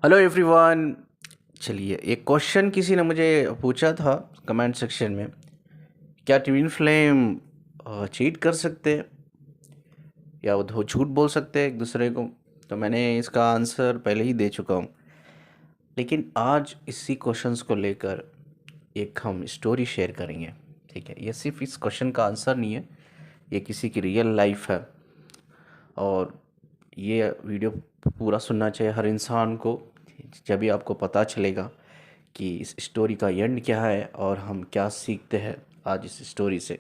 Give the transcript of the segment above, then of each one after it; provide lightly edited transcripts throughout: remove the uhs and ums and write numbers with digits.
Hello everyone. चलिए, एक question किसी ने मुझे पूछा था कमेंट सेक्शन में, क्या ट्विन फ्लेम चीट कर सकते हैं या वो झूठ बोल सकते हैं एक दूसरे को। तो मैंने इसका आंसर पहले ही दे चुका हूँ, लेकिन आज इसी क्वेश्चंस को लेकर एक हम स्टोरी शेयर करेंगे। ठीक है, ये सिर्फ इस क्वेश्चन का आंसर नहीं है, ये किसी की रियल लाइफ है। और ये वीडियो पूरा सुनना चाहिए हर इंसान को, जब भी आपको पता चलेगा कि इस स्टोरी का एंड क्या है और हम क्या सीखते हैं आज इस स्टोरी से।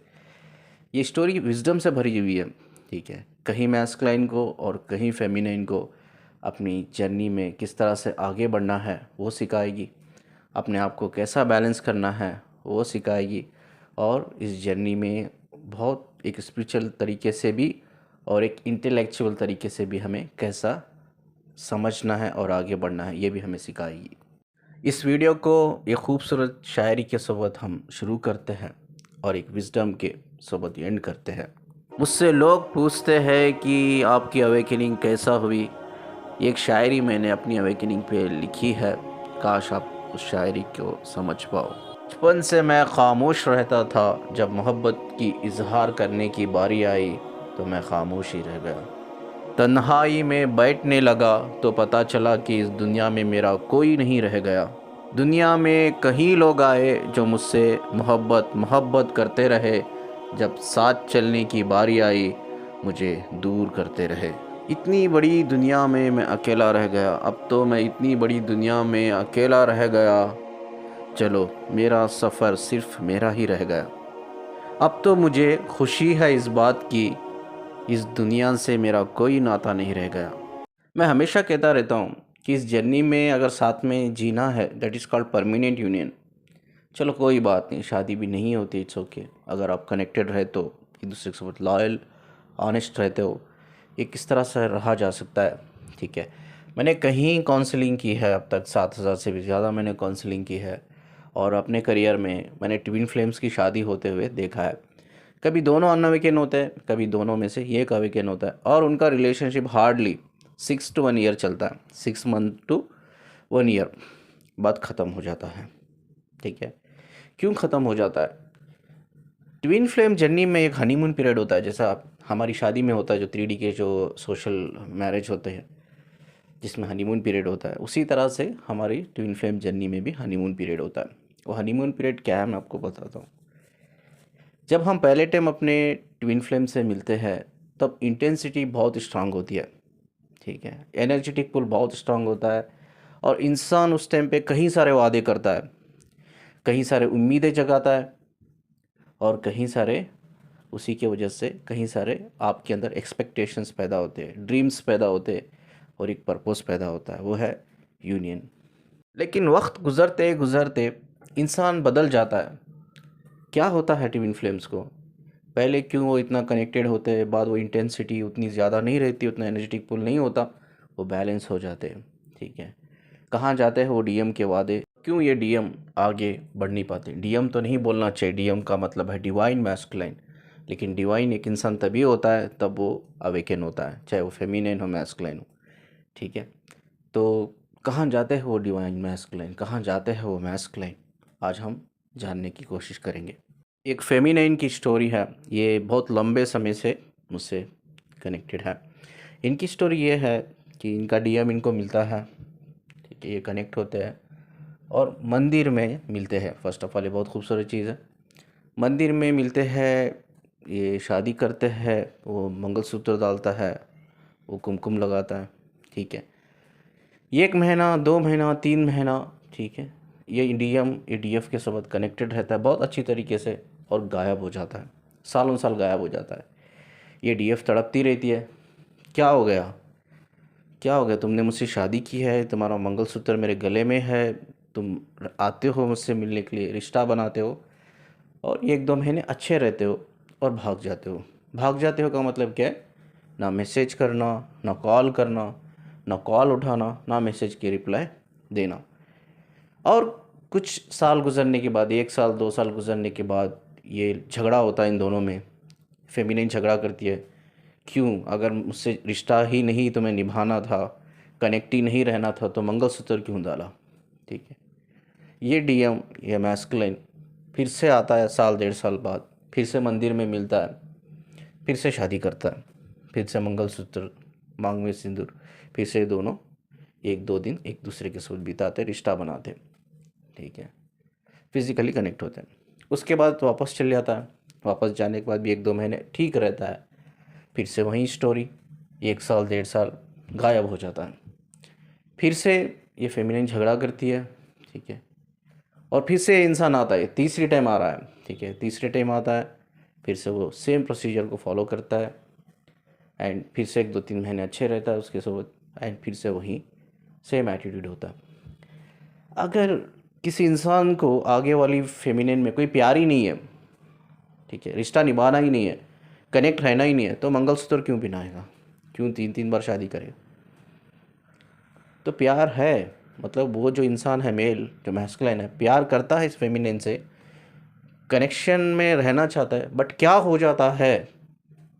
ये स्टोरी विजडम से भरी हुई है। ठीक है, कहीं मैस्कुलाइन को और कहीं फेमिनाइन को अपनी जर्नी में किस तरह से आगे बढ़ना है वो सिखाएगी, अपने आप को कैसा बैलेंस करना है वो सिखाएगी, और इस जर्नी में बहुत एक स्पिरिचुअल तरीके से भी और एक इंटेलेक्चुअल तरीके से भी हमें कैसा समझना है और आगे बढ़ना है ये भी हमें सिखाएगी। इस वीडियो को एक खूबसूरत शायरी के सोबत हम शुरू करते हैं और एक विजडम के सोबत एंड करते हैं। मुझसे लोग पूछते हैं कि आपकी अवेकनिंग कैसा हुई। ये एक शायरी मैंने अपनी अवेकनिंग पे लिखी है, काश आप उस शायरी को समझ पाओ। बचपन से मैं खामोश रहता था, जब मोहब्बत की इजहार करने की बारी आई तो मैं खामोश ही रह गया। तन्हाई में बैठने लगा तो पता चला कि इस दुनिया में मेरा कोई नहीं रह गया। दुनिया में कई लोग आए जो मुझसे मोहब्बत मोहब्बत करते रहे, जब साथ चलने की बारी आई मुझे दूर करते रहे। इतनी बड़ी दुनिया में मैं अकेला रह गया, अब तो मैं इतनी बड़ी दुनिया में अकेला रह गया। चलो, मेरा सफ़र सिर्फ मेरा ही रह गया। अब तो मुझे खुशी है इस बात की, इस दुनिया से मेरा कोई नाता नहीं रह गया। मैं हमेशा कहता रहता हूँ कि इस जर्नी में अगर साथ में जीना है, that is called permanent union. चलो कोई बात नहीं, शादी भी नहीं होती, इट्स ओके। अगर आप कनेक्टेड रहे तो एक दूसरे के साथ लॉयल ऑनेस्ट रहते हो, ये किस तरह से रहा जा सकता है। ठीक है, मैंने कहीं काउंसलिंग की है, अब तक 7,000 से भी ज़्यादा मैंने काउंसलिंग की है, और अपने करियर में मैंने ट्विन फ्लेम्स की शादी होते हुए देखा है। कभी दोनों अनअवेकन होते हैं, कभी दोनों में से एक अवेकन होता है, और उनका रिलेशनशिप हार्डली 6 to 1 year चलता है। 6 month to 1 year बाद ख़त्म हो जाता है। ठीक है, क्यों ख़त्म हो जाता है? ट्विन फ्लेम जर्नी में एक हनीमून पीरियड होता है, जैसा हमारी शादी में होता है, जो 3D के जो सोशल मैरिज होते हैं जिसमें हनीमून पीरियड होता है, उसी तरह से हमारी ट्विन फ्लेम जर्नी में भी हनीमून पीरियड होता है। वो हनीमून पीरियड क्या है मैं आपको बताता हूँ। जब हम पहले टाइम अपने ट्विन फ्लेम से मिलते हैं तब इंटेंसिटी बहुत स्ट्रांग होती है। ठीक है, एनर्जेटिक पुल बहुत स्ट्रांग होता है, और इंसान उस टाइम पे कई सारे वादे करता है, कई सारे उम्मीदें जगाता है, और कहीं सारे उसी की वजह से कहीं सारे आपके अंदर एक्सपेक्टेशंस पैदा होते हैं, ड्रीम्स पैदा होते हैं, और एक पर्पस पैदा होता है, वो है यूनियन। लेकिन वक्त गुज़रते गुज़रते इंसान बदल जाता है। क्या होता है ट्विन फ्लेम्स को? पहले क्यों वो इतना कनेक्टेड होते हैं, बाद वो इंटेंसिटी उतनी ज़्यादा नहीं रहती, उतना एनर्जेटिक पुल नहीं होता, वो बैलेंस हो जाते हैं। ठीक है, कहाँ जाते हैं वो डीएम के वादे? क्यों ये डीएम आगे बढ़ नहीं पाते? डीएम तो नहीं बोलना चाहिए, डीएम का मतलब है डिवाइन मैस्कुलाइन, लेकिन डिवाइन एक इंसान तभी होता है तब वो अवेकन होता है, चाहे वो फेमिनिन हो मैस्कुलाइन हो। ठीक है, तो कहाँ जाते हैं वो डिवाइन मैस्कुलाइन, कहाँ जाते हैं वो मैस्कुलाइन, आज हम जानने की कोशिश करेंगे। एक फेमिनाइन की स्टोरी है, ये बहुत लंबे समय से मुझसे कनेक्टेड है। इनकी स्टोरी ये है कि इनका डीएम इनको मिलता है। ठीक है, ये कनेक्ट होते हैं और मंदिर में मिलते हैं। फर्स्ट ऑफ ऑल ये बहुत खूबसूरत चीज़ है, मंदिर में मिलते हैं, ये शादी करते हैं, वो मंगलसूत्र डालता है, वो कुमकुम लगाता है। ठीक है, ये 1 महीना 2 महीना 3 महीना, ठीक है, ये डीएम डीएफ के साथ कनेक्टेड रहता है बहुत अच्छी तरीके से, और गायब हो जाता है, सालों साल गायब हो जाता है। ये डीएफ तड़पती रहती है, क्या हो गया, क्या हो गया, तुमने मुझसे शादी की है, तुम्हारा मंगलसूत्र मेरे गले में है, तुम आते हो मुझसे मिलने के लिए, रिश्ता बनाते हो, और 1-2 महीने अच्छे रहते हो और भाग जाते हो। भाग जाते हो का मतलब क्या है? ना मैसेज करना, ना कॉल करना, ना कॉल उठाना, ना मैसेज की रिप्लाई देना। और कुछ साल गुजरने के बाद, 1 साल 2 साल गुजरने के बाद ये झगड़ा होता है इन दोनों में। फेमिनिन झगड़ा करती है, क्यों, अगर मुझसे रिश्ता ही नहीं तुम्हें निभाना था, कनेक्ट ही नहीं रहना था तो मंगलसूत्र क्यों डाला? ठीक है, ये डीएम, ये मैस्कुलिन फिर से आता है साल 1.5 साल बाद, फिर से मंदिर में मिलता है, फिर से शादी करता है, फिर से मंगलसूत्र, मांग में सिंदूर, फिर से दोनों 1-2 दिन एक दूसरे के साथ बिताते, रिश्ता बनाते, ठीक है, फिजिकली कनेक्ट होते हैं। उसके बाद वापस चल जाता है, वापस जाने के बाद भी 1-2 महीने ठीक रहता है, फिर से वही स्टोरी, 1 साल 1.5 साल गायब हो जाता है, फिर से ये फेमिनिन झगड़ा करती है, ठीक है, और फिर से इंसान आता है, तीसरी टाइम आ रहा है, ठीक है, तीसरे टाइम आता है, फिर से वो सेम प्रोसीजर को फॉलो करता है एंड फिर से 1-2-3 महीने अच्छे रहता है उसके साथ एंड फिर से वही सेम एटीट्यूड होता है। अगर किसी इंसान को आगे वाली फेमिनिन में कोई प्यार ही नहीं है, ठीक है, रिश्ता निभाना ही नहीं है, कनेक्ट रहना ही नहीं है, तो मंगलसूत्र क्यों पहनाएगा? क्यों 3-3 बार शादी करेगा? तो प्यार है, मतलब वो जो इंसान है मेल, जो मैस्कुलिन है, प्यार करता है इस फेमिनिन से, कनेक्शन में रहना चाहता है, बट क्या हो जाता है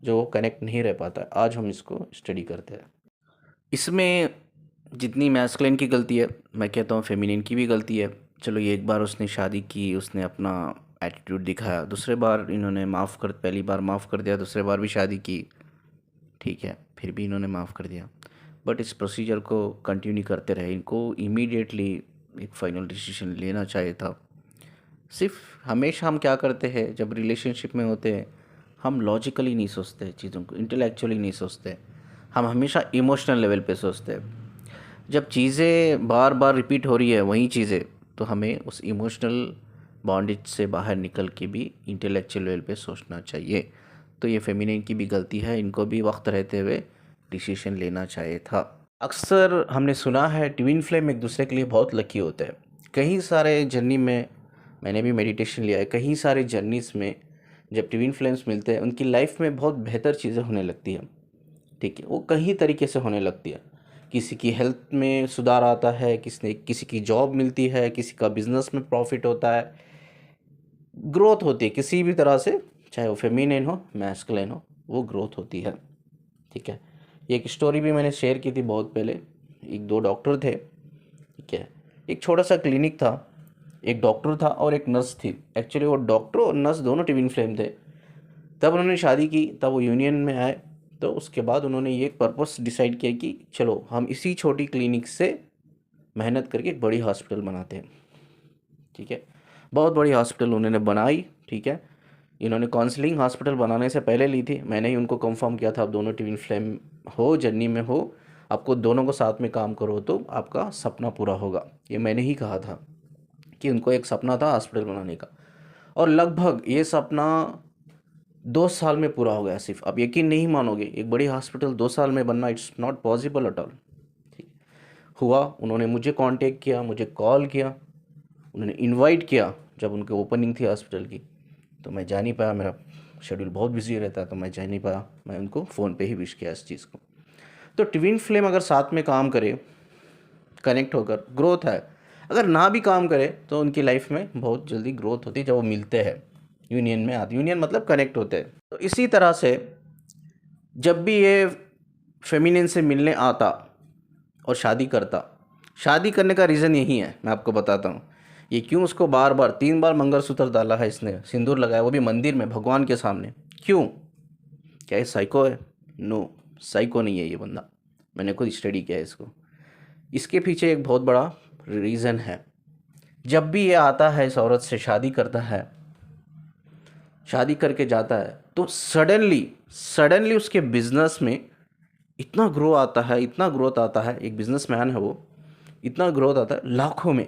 जो कनेक्ट नहीं रह पाता है, आज हम इसको स्टडी करते हैं। इसमें जितनी मैस्कुलिन की गलती है, मैं कहता हूँ फेमिनिन की भी गलती है। चलो, ये एक बार उसने शादी की, उसने अपना एटीट्यूड दिखाया, दूसरे बार इन्होंने पहली बार माफ़ कर दिया, दूसरे बार भी शादी की, ठीक है, फिर भी इन्होंने माफ़ कर दिया, बट इस प्रोसीजर को कंटिन्यू करते रहे। इनको इमीडिएटली एक फ़ाइनल डिसीजन लेना चाहिए था। सिर्फ हमेशा हम क्या करते हैं जब रिलेशनशिप में होते हैं, हम लॉजिकली नहीं सोचते चीज़ों को, इंटेलेक्चुअली नहीं सोचते, हम हमेशा इमोशनल लेवल पे सोचते हैं। जब चीज़ें बार बार रिपीट हो रही है वही चीज़ें, तो हमें उस इमोशनल बॉन्डेज से बाहर निकल के भी इंटेलेक्चुअल लेवल पे सोचना चाहिए। तो ये फेमिनिन की भी गलती है, इनको भी वक्त रहते हुए डिसीजन लेना चाहिए था। अक्सर हमने सुना है ट्विन फ्लेम एक दूसरे के लिए बहुत लकी होते हैं। कई सारे जर्नी में मैंने भी मेडिटेशन लिया है, कई सारे जर्नीज़ में जब ट्विन फ्लेम्स मिलते हैं उनकी लाइफ में बहुत बेहतर चीज़ें होने लगती हैं, ठीक है, वो कई तरीके से होने लगती है। किसी की हेल्थ में सुधार आता है, किसी की जॉब मिलती है, किसी का बिजनेस में प्रॉफिट होता है, ग्रोथ होती है किसी भी तरह से, चाहे वो फेमिनिन हो मैस्कुलिन हो, वो ग्रोथ होती है, ठीक है। एक स्टोरी भी मैंने शेयर की थी बहुत पहले। एक दो डॉक्टर थे, ठीक है, एक छोटा सा क्लिनिक था, एक डॉक्टर था और एक नर्स थी। एक्चुअली वो डॉक्टर और नर्स दोनों ट्विन फ्लेम थे। तब उन्होंने शादी की, तब वो यूनियन में आए, तो उसके बाद उन्होंने ये पर्पस डिसाइड किया कि चलो हम इसी छोटी क्लिनिक से मेहनत करके एक बड़ी हॉस्पिटल बनाते हैं, ठीक है। बहुत बड़ी हॉस्पिटल उन्होंने बनाई, ठीक है। इन्होंने काउंसलिंग हॉस्पिटल बनाने से पहले ली थी, मैंने ही उनको कंफर्म किया था, आप दोनों ट्विन फ्लेम हो, जर्नी में हो, आपको दोनों को साथ में काम करो तो आपका सपना पूरा होगा, ये मैंने ही कहा था कि उनको एक सपना था हॉस्पिटल बनाने का। और लगभग ये सपना 2 साल में पूरा हो गया सिर्फ। आप यकीन नहीं मानोगे, एक बड़ी हॉस्पिटल 2 साल में बनना, it's not possible at all. ठीक हुआ, उन्होंने मुझे कांटेक्ट किया, मुझे कॉल किया, उन्होंने इनवाइट किया। जब उनकी ओपनिंग थी हॉस्पिटल की, तो मैं जा नहीं पाया, मेरा शेड्यूल बहुत बिजी रहता है, तो मैं जा नहीं पाया, मैं उनको फ़ोन पे ही विश किया इस चीज़ को। तो ट्विन फ्लेम अगर साथ में काम करे, कनेक्ट होकर, ग्रोथ है। अगर ना भी काम करे तो उनकी लाइफ में बहुत जल्दी ग्रोथ होती है जब वो मिलते हैं, यूनियन में आते, यूनियन मतलब कनेक्ट होते हैं। तो इसी तरह से जब भी ये फेमिनिन से मिलने आता और शादी करता, शादी करने का रीज़न यही है, मैं आपको बताता हूँ। ये क्यों उसको बार बार 3 बार मंगलसूत्र डाला है इसने, सिंदूर लगाया, वो भी मंदिर में भगवान के सामने, क्यों? क्या ये साइको है? नो, साइको नहीं है ये बंदा, मैंने खुद स्टडी किया है इसको। इसके पीछे एक बहुत बड़ा रीज़न है। जब भी ये आता है, इस औरत से शादी करता है, शादी करके जाता है, तो सडनली सडनली उसके बिजनेस में इतना ग्रो आता है, इतना ग्रोथ आता है, एक बिजनेसमैन है वो, इतना ग्रोथ आता है, लाखों में,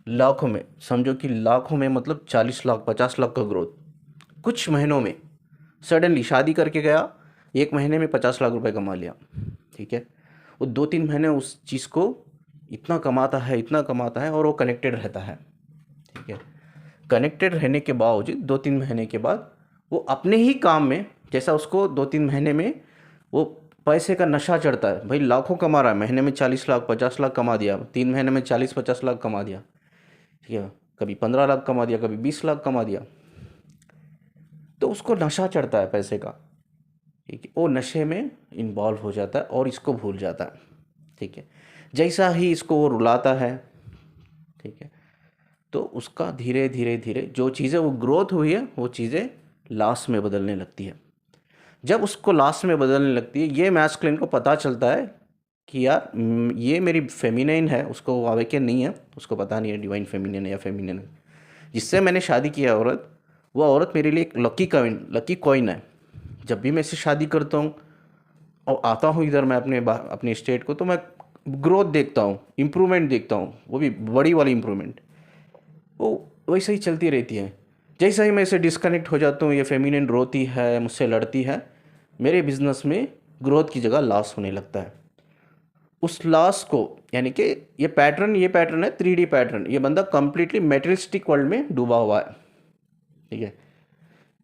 लाखों में, समझो कि लाखों में, मतलब 40 लाख 50 लाख का ग्रोथ कुछ महीनों में। सडनली शादी करके गया, 1 महीने में 50 लाख रुपए कमा लिया, ठीक है। वो 2-3 महीने उस चीज़ को इतना कमाता है, इतना कमाता है, और वो कनेक्टेड रहता है, ठीक है। कनेक्टेड रहने के बावजूद 2-3 महीने के बाद वो अपने ही काम में, जैसा उसको 2-3 महीने में वो पैसे का नशा चढ़ता है, भाई लाखों कमा रहा है, महीने में 40 लाख 50 लाख कमा दिया, 3 महीने में 40-50 लाख कमा दिया, ठीक है, कभी 15 लाख कमा दिया, कभी 20 लाख कमा दिया, तो उसको नशा चढ़ता है पैसे का, ठीक है। वो नशे में इन्वॉल्व हो जाता है और इसको भूल जाता है, ठीक है। जैसा ही इसको वो रुलाता है, ठीक है, तो उसका धीरे धीरे धीरे जो चीज़ें वो ग्रोथ हुई है वो चीज़ें लास्ट में बदलने लगती है। जब उसको लास्ट में बदलने लगती है, ये मैस्कुलिन को पता चलता है कि यार ये मेरी फेमिनिन है, उसको अवेकन नहीं है, उसको पता नहीं है डिवाइन फेमिनिन है या फेमिनिन है। जिससे मैंने शादी किया औरत, वो औरत मेरे लिए एक लकी कॉइन है। जब भी मैं इससे शादी करता हूँ और आता हूँ इधर मैं अपने स्टेट को, तो मैं ग्रोथ देखता हूँ, इम्प्रूवमेंट देखता हूँ, वो भी बड़ी वाली इम्प्रूवमेंट, वो वैसे ही चलती रहती है। जैसे ही मैं इससे डिस्कनेक्ट हो जाता हूँ, ये फेमिनिन रोती है, मुझसे लड़ती है, मेरे बिजनेस में ग्रोथ की जगह लॉस होने लगता है। उस लॉस को, यानी कि ये पैटर्न है 3D पैटर्न। ये बंदा कंप्लीटली मेटेरियलिस्टिक वर्ल्ड में डूबा हुआ है, ठीक है।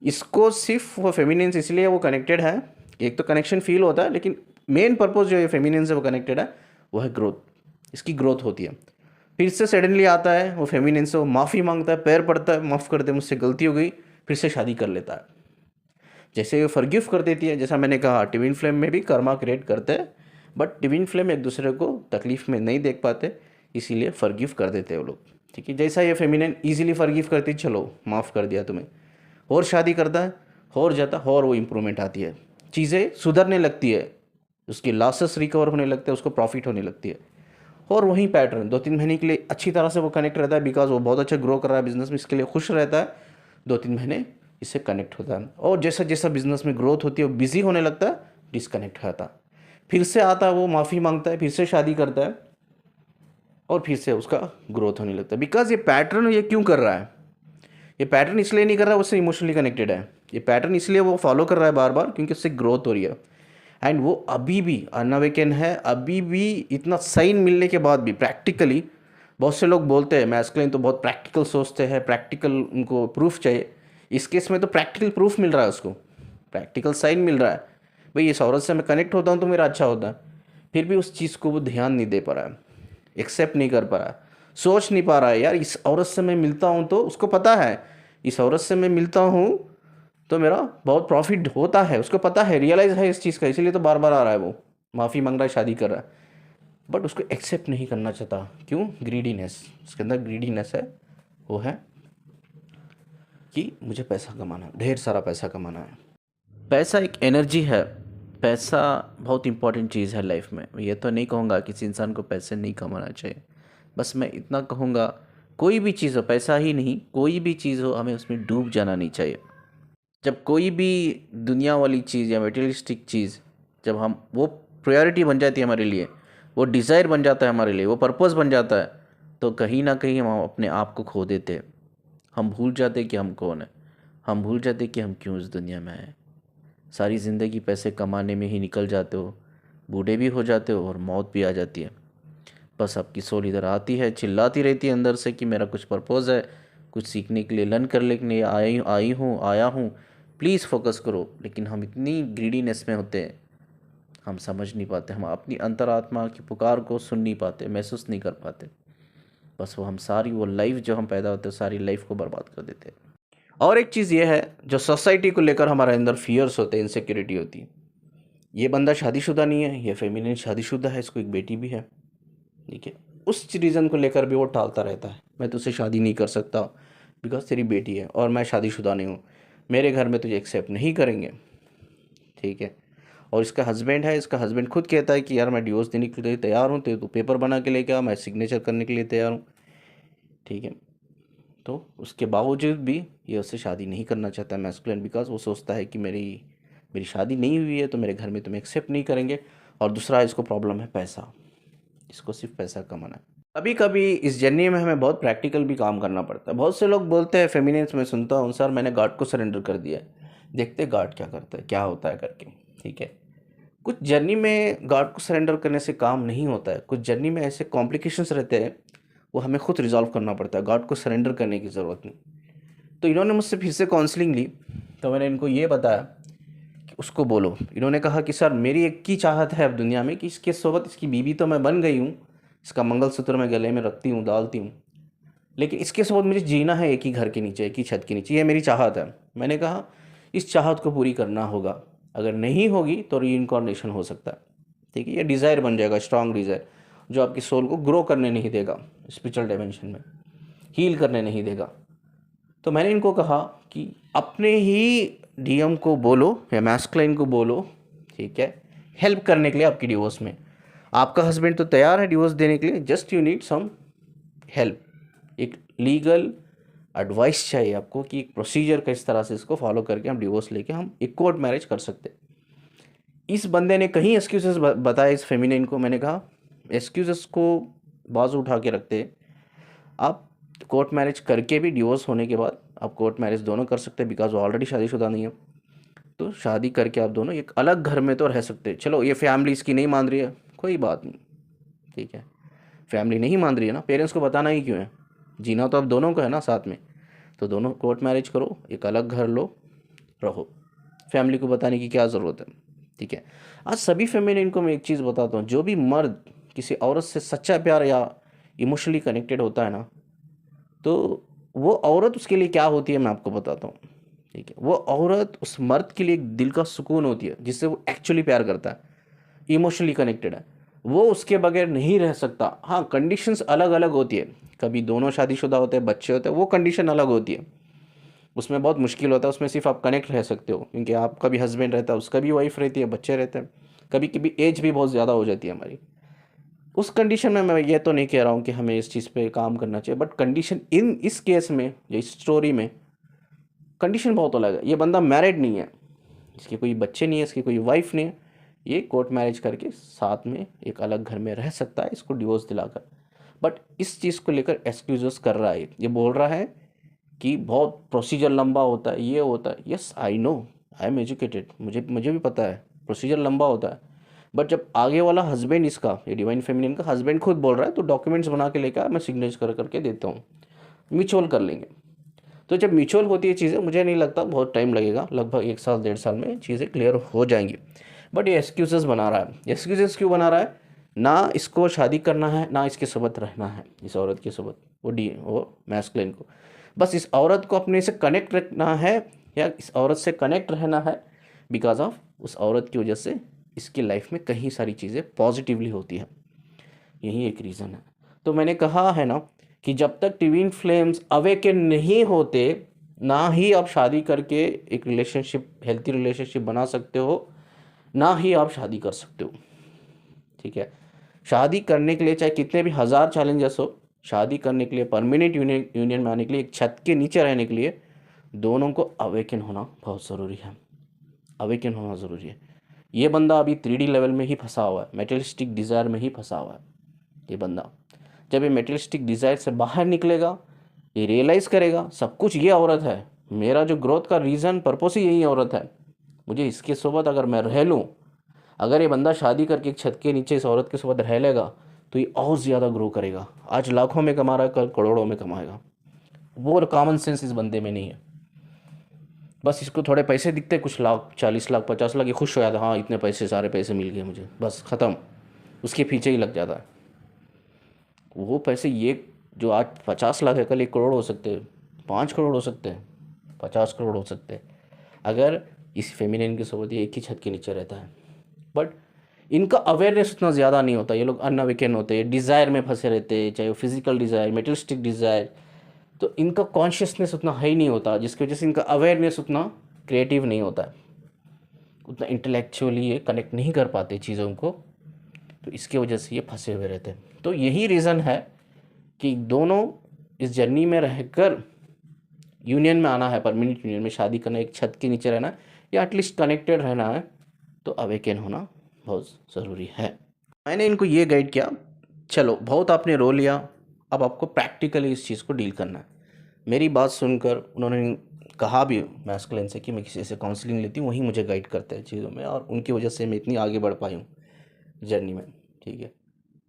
इसको सिर्फ वो फेमिनिन्स इसलिए वो कनेक्टेड है, एक तो कनेक्शन फील होता है, लेकिन मेन पर्पस जो ये फेमिनिन से वो कनेक्टेड है वो है ग्रोथ। इसकी ग्रोथ होती है। फिर से सडनली आता है वो फेमिनिन से, वो माफ़ी मांगता है, पैर पड़ता है, माफ़ कर दे, मुझसे गलती हो गई, फिर से शादी कर लेता है। जैसे ये फॉरगिव कर देती है, जैसा मैंने कहा ट्विन फ्लेम में भी कर्मा क्रिएट करते हैं, बट ट्विन फ्लेम एक दूसरे को तकलीफ़ में नहीं देख पाते, इसीलिए फॉरगिव कर देते हैं वो लोग, ठीक है। जैसा ये फेमिनिन ईजिली फॉरगिव करती, चलो माफ़ कर दिया तुम्हें, और शादी करता है, और जाता, और वो इम्प्रूवमेंट आती है, चीज़ें सुधरने लगती है, उसकी लॉसेस रिकवर होने लगते हैं, उसको प्रॉफिट होने लगती है। और वही पैटर्न 2-3 महीने के लिए अच्छी तरह से वो कनेक्ट रहता है, बिकॉज वो बहुत अच्छा ग्रो कर रहा है बिजनेस में, इसके लिए खुश रहता है, 2-3 महीने इससे कनेक्ट होता है, और जैसा जैसा बिजनेस में ग्रोथ होती है वो बिजी होने लगता है, डिसकनेक्ट होता है, फिर से आता है, वो माफ़ी मांगता है, फिर से शादी करता है, और फिर से उसका ग्रोथ होने लगता है। बिकॉज ये पैटर्न ये क्यों कर रहा है, ये पैटर्न इसलिए नहीं कर रहा है उससे इमोशनली कनेक्टेड है, ये पैटर्न इसलिए वो फॉलो कर रहा है बार बार क्योंकि उससे ग्रोथ हो रही है। एंड वो अभी भी अनअवेकन है, अभी भी इतना साइन मिलने के बाद भी प्रैक्टिकली, बहुत से लोग बोलते हैं मैस्कुलिन तो बहुत प्रैक्टिकल सोचते हैं, प्रैक्टिकल उनको प्रूफ चाहिए। इस केस में तो प्रैक्टिकल प्रूफ मिल रहा है उसको, प्रैक्टिकल साइन मिल रहा है, भाई इस औरत से मैं कनेक्ट होता हूँ तो मेरा अच्छा होता है, फिर भी उस चीज़ को वो ध्यान नहीं दे पा रहा है, एक्सेप्ट नहीं कर पा रहा है, सोच नहीं पा रहा है, यार इस औरत से मैं मिलता हूँ तो उसको पता है इस औरत से मैं मिलता हूँ तो मेरा बहुत प्रॉफिट होता है, उसको पता है, रियलाइज है इस चीज़ का, इसीलिए तो बार बार आ रहा है, वो माफ़ी मांग रहा है, शादी कर रहा है, बट उसको एक्सेप्ट नहीं करना चाहता। क्यों? ग्रीडीनेस, उसके अंदर ग्रीडीनेस है, वो है कि मुझे पैसा कमाना है, ढेर सारा पैसा कमाना है। पैसा एक एनर्जी है, पैसा बहुत इंपॉर्टेंट चीज़ है लाइफ में। ये तो नहीं कहूँगा किसी इंसान को पैसे नहीं कमाना चाहिए, बस मैं इतना कहूँगा कोई भी चीज़ हो, पैसा ही नहीं, कोई भी चीज़ हो, हमें उसमें डूब जाना नहीं चाहिए। जब कोई भी दुनिया वाली चीज़ या मटेरियलिस्टिक चीज़, जब हम वो प्रायोरिटी बन जाती है हमारे लिए, वो डिज़ायर बन जाता है हमारे लिए, वो पर्पस बन जाता है, तो कहीं ना कहीं हम अपने आप को खो देते हैं। हम भूल जाते कि हम कौन है, हम भूल जाते कि हम क्यों इस दुनिया में आए। सारी ज़िंदगी पैसे कमाने में ही निकल जाते हो, बूढ़े भी हो जाते हो और मौत भी आ जाती है। बस आपकी सोल इधर आती है, चिल्लाती रहती है अंदर से कि मेरा कुछ पर्पज़ है, कुछ सीखने के लिए, लर्न करने के लिए आया हूँ, प्लीज़ फोकस करो। लेकिन हम इतनी ग्रीडीनेस में होते हैं, हम समझ नहीं पाते, हम अपनी अंतरात्मा की पुकार को सुन नहीं पाते, महसूस नहीं कर पाते। बस हम सारी वो लाइफ जो हम पैदा होते हैं, सारी लाइफ को बर्बाद कर देते हैं। और एक चीज़ ये है, जो सोसाइटी को लेकर हमारे अंदर फियर्स होते हैं, इनसिक्योरिटी होती है। ये बंदा शादीशुदा नहीं है, ये फेमिनिन शादीशुदा है, इसको एक बेटी भी है, ठीक है। उस रीज़न को लेकर भी वो टालता रहता है, मैं तुझसे शादी नहीं कर सकता बिकॉज तेरी बेटी है और मैं शादीशुदा नहीं हूँ, मेरे घर में तुझे एक्सेप्ट नहीं करेंगे, ठीक है। और इसका हस्बैंड है, इसका हस्बैंड खुद कहता है कि यार मैं डिवोर्स देने के लिए तैयार हूँ, तो पेपर बना के लेके आ, मैं सिग्नेचर करने के लिए तैयार हूँ, ठीक है। तो उसके बावजूद भी ये उससे शादी नहीं करना चाहता मैस्कुलिन, बिकॉज वो सोचता है कि मेरी मेरी शादी नहीं हुई है तो मेरे घर में तुम्हें एक्सेप्ट नहीं करेंगे। और दूसरा इसको प्रॉब्लम है पैसा, इसको सिर्फ पैसा कमाना है। कभी कभी इस जर्नी में हमें बहुत प्रैक्टिकल भी काम करना पड़ता है। बहुत से लोग बोलते हैं, फेमिनिन्स में सुनता हूँ, सर मैंने गॉड को सरेंडर कर दिया है, देखते गॉड क्या करता है, क्या होता है करके, ठीक है। कुछ जर्नी में गॉड को सरेंडर करने से काम नहीं होता है, कुछ जर्नी में ऐसे कॉम्प्लिकेशंस रहते हैं, वो हमें खुद रिजॉल्व करना पड़ता है, गॉड को सरेंडर करने की ज़रूरत नहीं। तो इन्होंने मुझसे फिर से काउंसलिंग ली, तो मैंने इनको ये बताया कि उसको बोलो। इन्होंने कहा कि सर मेरी एक ही चाहत है अब दुनिया में कि इसके सोबत, इसकी बीवी तो मैं बन गई हूँ, इसका मंगलसूत्र मैं गले में रखती हूँ, डालती हूँ, लेकिन इसके सोबत मुझे जीना है एक ही घर के नीचे, एक ही छत के नीचे, ये मेरी चाहत है। मैंने कहा इस चाहत को पूरी करना होगा, अगर नहीं होगी तो रीइंकारनेशन हो सकता है, ठीक है। ये डिज़ायर बन जाएगा, स्ट्रांग डिज़ायर, जो आपकी सोल को ग्रो करने नहीं देगा, स्पिरिचुअल डायमेंशन में हील करने नहीं देगा। तो मैंने इनको कहा कि अपने ही डीएम को बोलो या मैस्कुलिन को बोलो, ठीक है, हेल्प करने के लिए आपकी डिवोर्स में। आपका हस्बैंड तो तैयार है डिवोर्स देने के लिए, just you need some help. एक लीगल एडवाइस चाहिए आपको कि एक प्रोसीजर किस तरह से इसको फॉलो करके हम डिवोर्स लेके हम एक कोर्ट मैरिज कर सकते। इस बंदे ने कहीं एक्सक्यूजेस बताए इस फेमिनिन को। मैंने कहा एक्सक्यूजेस को बाजू उठा के रखते, आप कोर्ट मैरिज करके भी डिवोर्स होने के बाद आप कोर्ट मैरिज दोनों कर सकते हैं, बिकॉज वो ऑलरेडी शादीशुदा नहीं है। तो शादी करके आप दोनों एक अलग घर में तो रह सकते हैं। चलो ये फैमिली इसकी नहीं मान रही है, कोई बात नहीं, ठीक है, फैमिली नहीं मान रही है ना, पेरेंट्स को बताना ही क्यों है, जीना तो अब दोनों को है ना साथ में। तो दोनों कोर्ट मैरिज करो, एक अलग घर लो, रहो, फैमिली को बताने की क्या ज़रूरत है, ठीक है। आज सभी फेमिनिन को मैं एक चीज़ बताता हूँ, जो भी मर्द किसी औरत से सच्चा प्यार या इमोशनली कनेक्टेड होता है ना, तो वो औरत उसके लिए क्या होती है मैं आपको बताता हूँ, ठीक है। वो औरत उस मर्द के लिए एक दिल का सुकून होती है, जिससे वो एक्चुअली प्यार करता है, इमोशनली कनेक्टेड है, वो उसके बगैर नहीं रह सकता। हाँ, कंडीशंस अलग अलग होती है, कभी दोनों शादीशुदा होते हैं, बच्चे होते हैं, वो कंडीशन अलग होती है, उसमें बहुत मुश्किल होता है, उसमें सिर्फ आप कनेक्ट रह सकते हो, क्योंकि आपका भी हस्बैंड रहता है, उसका भी वाइफ रहती है, बच्चे रहते हैं, कभी कभी एज भी बहुत ज़्यादा हो जाती है हमारी। उस कंडीशन में मैं ये तो नहीं कह रहा हूँ कि हमें इस चीज़ पे काम करना चाहिए, बट कंडीशन इस केस में या इस स्टोरी में कंडीशन बहुत अलग है। ये बंदा मैरिड नहीं है, इसके कोई बच्चे नहीं है, इसकी कोई वाइफ नहीं है, ये कोर्ट मैरिज करके साथ में एक अलग घर में रह सकता है इसको डिवोर्स दिलाकर। बट इस चीज़ को लेकर एक्सक्यूजेस कर रहा है, ये बोल रहा है कि बहुत प्रोसीजर लंबा होता है, ये होता है। Yes I know, I am educated, मुझे भी पता है प्रोसीजर लंबा होता है। बट जब आगे वाला हस्बैंड, इसका ये डिवाइन फेमिनिन का हस्बैंड खुद बोल रहा है, तो डॉक्यूमेंट्स बना के लेकर मैं सिग्नेचर करके देता हूँ, म्यूचुअल कर लेंगे। तो जब म्यूचुअल होती है चीज़ें, मुझे नहीं लगता बहुत टाइम लगेगा, लगभग 1 साल 1.5 साल में चीज़ें क्लियर हो जाएंगी। बट ये एक्सक्यूजेस बना रहा है। एक्सक्यूजेस क्यों बना रहा है? ना इसको शादी करना है, ना इसके साथ रहना है, इस औरत के साथ, वो मैस्कुलिन को। बस इस औरत को अपने से कनेक्ट रखना है, या इस औरत से कनेक्ट रहना है, बिकॉज ऑफ उस औरत की वजह से इसकी लाइफ में कई सारी चीज़ें पॉजिटिवली होती हैं, यही एक रीज़न है। तो मैंने कहा है ना कि जब तक ट्विन फ्लेम्स अवेकन नहीं होते, ना ही आप शादी करके एक रिलेशनशिप, हेल्थी रिलेशनशिप बना सकते हो, ना ही आप शादी कर सकते हो, ठीक है। शादी करने के लिए चाहे कितने भी हज़ार चैलेंजेस हो, शादी करने के लिए, परमानेंट यूनियन में आने के लिए, एक छत के नीचे रहने के लिए, दोनों को अवेकन होना बहुत ज़रूरी है, अवेकन होना ज़रूरी है। ये बंदा अभी 3D लेवल में ही फंसा हुआ है, मेटेरियलिस्टिक डिज़ायर में ही फंसा हुआ है ये बंदा। जब ये मेटेरियलिस्टिक डिज़ायर से बाहर निकलेगा, ये रियलाइज़ करेगा सब कुछ ये औरत है, मेरा जो ग्रोथ का रीज़न, पर्पस ही यही औरत है, मुझे इसके सोबत अगर मैं रह लूँ, अगर ये बंदा शादी करके एक छत के नीचे इस औरत के सोबत रह लेगा, तो ये और ज़्यादा ग्रो करेगा। आज लाखों में कमा रहा है, कल करोड़ों में कमाएगा। वो कॉमन सेंस इस बंदे में नहीं है। बस इसको थोड़े पैसे दिखते, कुछ लाख, 40 लाख 50 लाख, ये खुश हो जाता है, हाँ इतने पैसे, सारे पैसे मिल गए मुझे, बस ख़त्म, उसके पीछे ही लग जाता है। वो पैसे, ये जो आज 50 लाख है, कल 1 करोड़ हो सकते हैं, 5 करोड़ हो सकते हैं, 50 करोड़ हो सकते हैं, अगर इस फेमिनिन के सोबत ये एक ही छत के नीचे रहता है। बट इनका अवेयरनेस उतना ज़्यादा नहीं होता, ये लोग अनअवेकन होते हैं, डिज़ायर में फंसे रहते हैं, चाहे वो फिजिकल डिज़ायर, मेटेरियलिस्टिक डिज़ायर, तो इनका कॉन्शियसनेस उतना हाई नहीं होता, जिसकी वजह से इनका अवेयरनेस उतना क्रिएटिव नहीं होता है, उतना इंटेलेक्चुअली ये कनेक्ट नहीं कर पाते चीज़ों को, तो इसके वजह से ये फंसे हुए रहते हैं। तो यही रीज़न है कि दोनों इस जर्नी में रहकर यूनियन में आना है, परमानेंट यूनियन में शादी करना, एक छत के नीचे रहना, या एटलीस्ट कनेक्टेड रहना है, तो अवेकन होना बहुत ज़रूरी है। मैंने इनको ये गाइड किया, चलो बहुत आपने रो लिया, अब आपको प्रैक्टिकली इस चीज़ को डील करना है। मेरी बात सुनकर उन्होंने कहा भी मैस्कुलिन से कि मैं किसी से काउंसलिंग लेती हूँ, वही मुझे गाइड करते हैं चीज़ों में, और उनकी वजह से मैं इतनी आगे बढ़ पाई हूँ जर्नी में, ठीक है।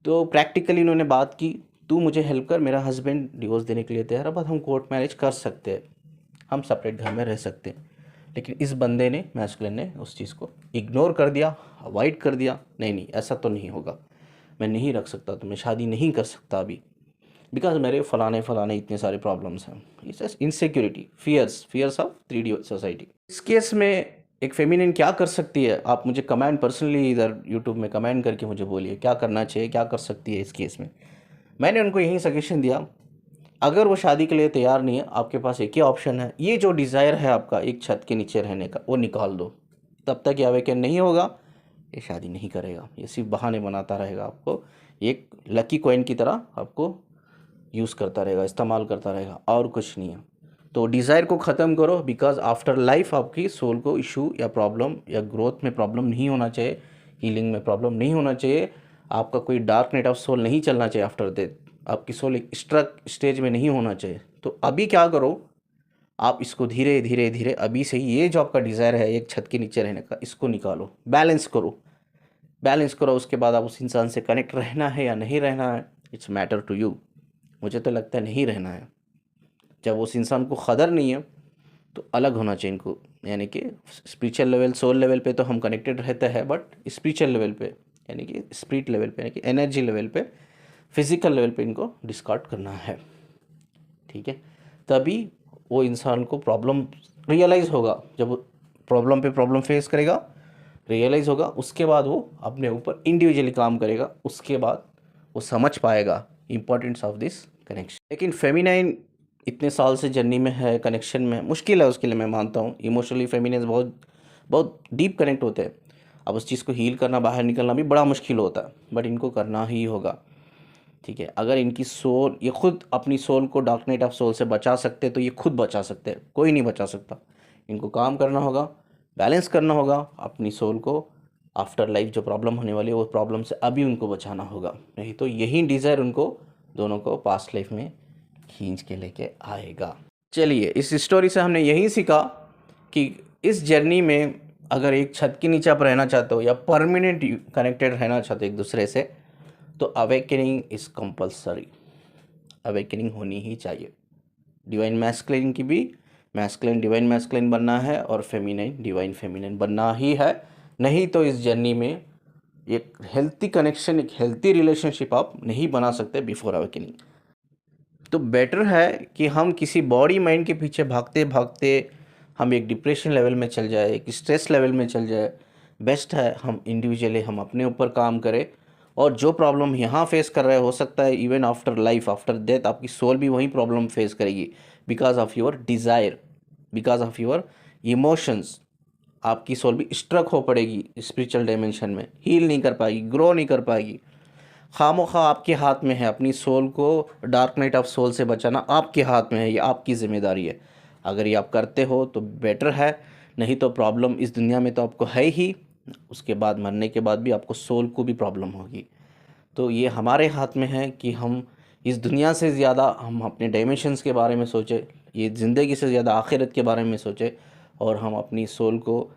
तो प्रैक्टिकली उन्होंने बात की, तू मुझे हेल्प कर, मेरा हस्बैंड डिवोर्स देने के लिए तैयार है, बस हम कोर्ट मैरिज कर सकते हैं, हम सेपरेट घर में रह सकते हैं। लेकिन इस बंदे ने, मैस्कुलिन ने, उस चीज़ को इग्नोर कर दिया, अवॉइड कर दिया, नहीं ऐसा तो नहीं होगा, मैं नहीं रख सकता, तो मैं शादी नहीं कर सकता अभी, बिकॉज मेरे फलाने इतने सारे प्रॉब्लम्स हैं। It's insecurity, fears of 3D society. इस केस में एक फेमिनिन क्या कर सकती है, आप मुझे कमेंट पर्सनली इधर यूट्यूब में कमेंट करके मुझे बोलिए क्या करना चाहिए, क्या कर सकती है इस केस में। मैंने उनको यही सजेशन दिया, अगर वो शादी के लिए तैयार नहीं है, आपके पास एक ही ऑप्शन है, ये जो डिज़ायर है आपका एक छत के नीचे रहने का, वो निकाल दो। तब तक ये अवेकन नहीं होगा, ये शादी नहीं करेगा, ये सिर्फ बहाने बनाता रहेगा, आपको एक लकी कॉइन की तरह आपको यूज़ करता रहेगा, इस्तेमाल करता रहेगा, और कुछ नहीं है। तो डिज़ायर को ख़त्म करो, बिकॉज आफ्टर लाइफ आपकी सोल को इशू या प्रॉब्लम या ग्रोथ में प्रॉब्लम नहीं होना चाहिए, हीलिंग में प्रॉब्लम नहीं होना चाहिए, आपका कोई डार्क नाइट ऑफ सोल नहीं चलना चाहिए आफ्टर डेथ, आपकी सोल एक स्ट्रक स्टेज में नहीं होना चाहिए। तो अभी क्या करो, आप इसको धीरे धीरे धीरे अभी से ही, ये जो आपका डिज़ायर है एक छत के नीचे रहने का, इसको निकालो, बैलेंस करो, बैलेंस करो। उसके बाद आप उस इंसान से कनेक्ट रहना है या नहीं रहना है, इट्स मैटर टू यू। मुझे तो लगता है नहीं रहना है। जब उस इंसान को कदर नहीं है तो अलग होना चाहिए इनको, यानी कि स्पिरिचुअल लेवल, सोल लेवल पे तो हम कनेक्टेड रहते हैं, बट स्पिरिचुअल लेवल पे यानी कि स्पिरिट लेवल पे, यानी कि एनर्जी लेवल पे, फिजिकल लेवल पे इनको डिस्कार्ड करना है, ठीक है। तभी वो इंसान को प्रॉब्लम रियलाइज़ होगा, जब प्रॉब्लम पे प्रॉब्लम फेस करेगा, रियलाइज़ होगा, उसके बाद वो अपने ऊपर इंडिविजुअली काम करेगा, उसके बाद वो समझ पाएगा इम्पोर्टेंस ऑफ दिस कनेक्शन। लेकिन फेमिनाइन इतने साल से जर्नी में है, कनेक्शन में मुश्किल है उसके लिए, मैं मानता हूँ। इमोशनली फेमिनिन बहुत बहुत डीप कनेक्ट होते हैं। अब उस चीज़ को हील करना, बाहर निकलना भी बड़ा मुश्किल होता है, बट इनको करना ही होगा, ठीक है। अगर इनकी सोल, ये खुद अपनी सोल को डार्क नाइट ऑफ सोल से बचा सकते तो ये खुद बचा सकते हैं, कोई नहीं बचा सकता। इनको काम करना होगा, बैलेंस करना होगा अपनी सोल को, आफ्टर लाइफ जो प्रॉब्लम होने वाली है वो प्रॉब्लम से अभी उनको बचाना होगा, नहीं तो यही डिज़ायर उनको दोनों को पास्ट लाइफ में खींच के लेके आएगा। चलिए, इस स्टोरी से हमने यही सीखा कि इस जर्नी में अगर एक छत के नीचे आप रहना चाहते हो या परमानेंट कनेक्टेड रहना चाहते हो एक दूसरे से, तो अवेकनिंग इज़ कंपलसरी, अवेकनिंग होनी ही चाहिए। डिवाइन मैस्कुलिन की भी, मैस्कुलिन डिवाइन मैस्कुलिन बनना है और फेमिनिन डिवाइन फेमिनिन बनना ही है, नहीं तो इस जर्नी में एक हेल्थी कनेक्शन, एक हेल्थी रिलेशनशिप आप नहीं बना सकते बिफोर अवेकनिंग। तो बेटर है कि हम किसी बॉडी माइंड के पीछे भागते भागते हम एक डिप्रेशन लेवल में चल जाए, एक स्ट्रेस लेवल में चल जाए। बेस्ट है हम इंडिविजुअली हम अपने ऊपर काम करें, और जो प्रॉब्लम यहाँ फेस कर रहे हो सकता है even after life, after death आपकी सोल भी वही प्रॉब्लम फेस करेगी, because of your desire, because of your emotions. आपकी सोल भी स्ट्रक हो पड़ेगी स्पिरिचुअल डायमेंशन में, हील नहीं कर पाएगी, ग्रो नहीं कर पाएगी। खामोखा आपके हाथ में है, अपनी सोल को डार्क नाइट ऑफ सोल से बचाना आपके हाथ में है, ये आपकी ज़िम्मेदारी है। अगर ये आप करते हो तो बेटर है, नहीं तो प्रॉब्लम इस दुनिया में तो आपको है ही, उसके बाद मरने के बाद भी आपको सोल को भी प्रॉब्लम होगी। तो ये हमारे हाथ में है कि हम इस दुनिया से ज़्यादा हम अपने डायमेंशंस के बारे में सोचें, ये ज़िंदगी से ज़्यादा आखिरत के बारे में सोचें, और हम अपनी सोल को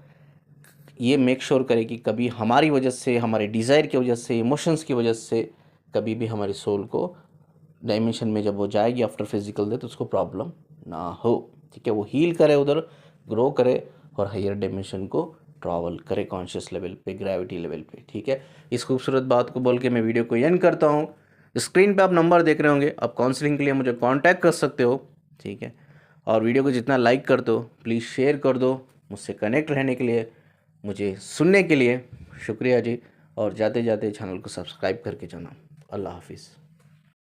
ये मेक श्योर करें कि कभी हमारी वजह से, हमारे डिज़ायर की वजह से, इमोशंस की वजह से कभी भी हमारी सोल को डायमेंशन में जब वो जाएगी आफ्टर फिजिकल डेथ उसको प्रॉब्लम ना हो, ठीक है। वो हील करे, उधर ग्रो करे और हायर डायमेंशन को ट्रैवल करे कॉन्शियस लेवल पे, ग्रेविटी लेवल पे, ठीक है। इस खूबसूरत बात को बोल के मैं वीडियो को एंड करता हूँ। स्क्रीन पे आप नंबर देख रहे होंगे, आप काउंसलिंग के लिए मुझे कांटेक्ट कर सकते हो, ठीक है। और वीडियो को जितना लाइक कर दो, प्लीज़ शेयर कर दो। मुझसे कनेक्ट रहने के लिए, मुझे सुनने के लिए शुक्रिया जी, और जाते जाते चैनल को सब्सक्राइब करके जाना। अल्लाह हाफिज़।